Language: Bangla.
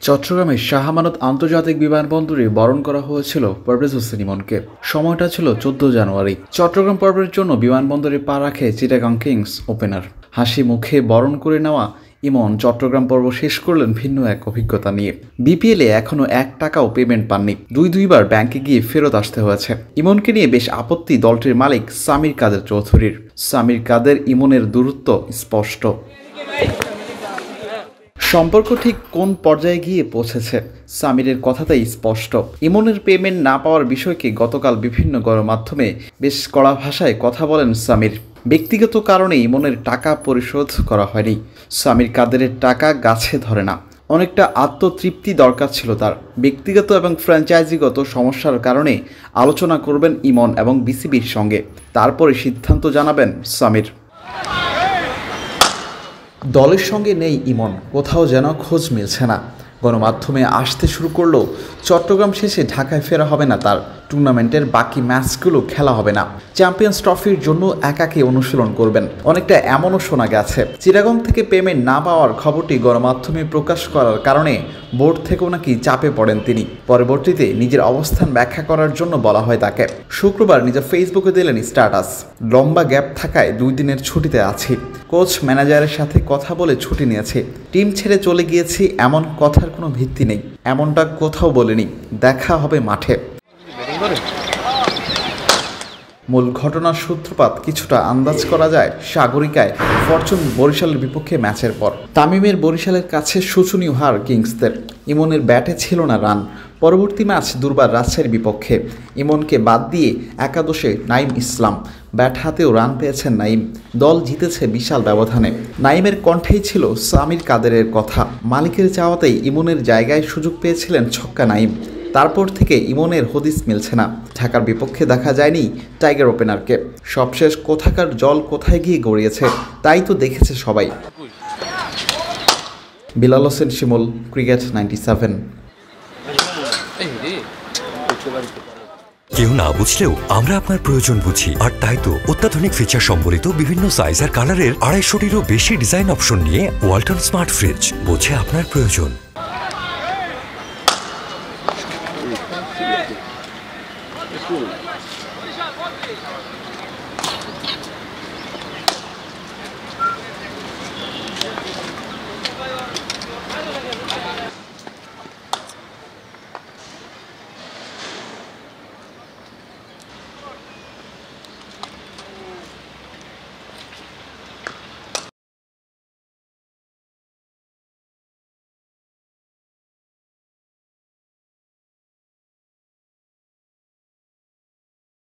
চট্টগ্রামের শাহ আমানত আন্তর্জাতিক বিমানবন্দরে বরণ করা হয়েছিল পারভেজ হোসেন ইমনকে। সময়টা ছিল 14 জানুয়ারি। চট্টগ্রাম পর্বের জন্য বিমানবন্দরে পা রাখে চিটাগং কিংস ওপেনার। হাসি মুখে বরণ করে নেওয়া ইমন চট্টগ্রাম পর্ব শেষ করলেন ভিন্ন এক অভিজ্ঞতা নিয়ে। বিপিএলে এখনও 1 টাকাও পেমেন্ট পাননি। দুইবার ব্যাংকে গিয়ে ফেরত আসতে হয়েছে। ইমনকে নিয়ে বেশ আপত্তি দলটির মালিক সামির কাদের চৌধুরীর। সামির কাদের ইমনের দূরত্ব স্পষ্ট। সম্পর্ক ঠিক কোন পর্যায়ে গিয়ে পৌঁছেছে সামিরের কথাতেই স্পষ্ট। ইমনের পেমেন্ট না পাওয়ার বিষয়কে গতকাল বিভিন্ন গণমাধ্যমে বেশ কড়া ভাষায় কথা বলেন সামির। ব্যক্তিগত কারণে ইমনের টাকা পরিশোধ করা হয়নি। সামির কাদেরের টাকা গাছে ধরে না। অনেকটা আত্মতৃপ্তি দরকার ছিল তার। ব্যক্তিগত এবং ফ্র্যাঞ্চাইজিগত সমস্যার কারণে আলোচনা করবেন ইমন এবং বিসিবির সঙ্গে, তারপরে সিদ্ধান্ত জানাবেন সামির। দলের সঙ্গে নেই ইমন, কোথাও যেন খোঁজ মিলছে না। গণমাধ্যমে আসতে শুরু করলেও চট্টগ্রাম শেষে ঢাকায় ফেরা হবে না তার। টুর্নামেন্টের বাকি ম্যাচগুলো খেলা হবে না। চ্যাম্পিয়ন্স ট্রফির জন্য একাকী অনুশীলন করবেন। অনেকটা এমনও শোনা গেছে, চিটাগং থেকে পেমেন্ট না পাওয়ার খবরটি গণমাধ্যমে প্রকাশ করার কারণে বোর্ড থেকেও নাকি চাপে পড়েন তিনি। পরবর্তীতে নিজের অবস্থান ব্যাখ্যা করার জন্য বলা হয় তাকে। শুক্রবার নিজের ফেসবুকে দিলেন স্ট্যাটাস, লম্বা গ্যাপ থাকায় 2 দিনের ছুটিতে আছি। কোচ ম্যানেজারের সাথে কথা বলে ছুটি নিয়েছি। টিম ছেড়ে চলে গিয়েছি এমন কথার কোনো ভিত্তি নেই, এমনটা কোথাও বলিনি। দেখা হবে মাঠে। মূল ঘটনার সূত্রপাত কিছুটা আন্দাজ করা যায় সাগরিকায় ফরচুন বরিশালের বিপক্ষে ম্যাচের পর। তামিমের বরিশালের কাছে শোচনীয় হার কিংসদের। ইমনের ব্যাটে ছিল না রান। পরবর্তী ম্যাচ দুর্বার রাজশাহীর বিপক্ষে। ইমনকে বাদ দিয়ে একাদশে নাইম ইসলাম। ব্যাট হাতেও রান পেয়েছেন নাইম। দল জিতেছে বিশাল ব্যবধানে। নাইমের কণ্ঠেই ছিল সামির কাদেরের কথা। মালিকের চাওয়াতেই ইমনের জায়গায় সুযোগ পেয়েছিলেন ছক্কা নাইম। তারপর থেকে ইমনের হদিস মিলছে না। ঢাকার বিপক্ষে দেখা যায়নি টাইগার ওপেনারকে। সবশেষ কোথাকার জল কোথায় গিয়ে গড়িয়েছে তাই তো দেখেছে সবাই। বিলাল হোসেন শিমুল, ক্রিকেট 97। কেউ না বুঝলেও আমরা আপনার প্রয়োজন বুঝি, আর তাই তো অত্যাধুনিক ফিচার সম্বলিত বিভিন্ন সাইজ আর কালারের 250-টিরও বেশি ডিজাইন অপশন নিয়ে ওয়ালটন স্মার্ট ফ্রিজ বোঝে আপনার প্রয়োজন।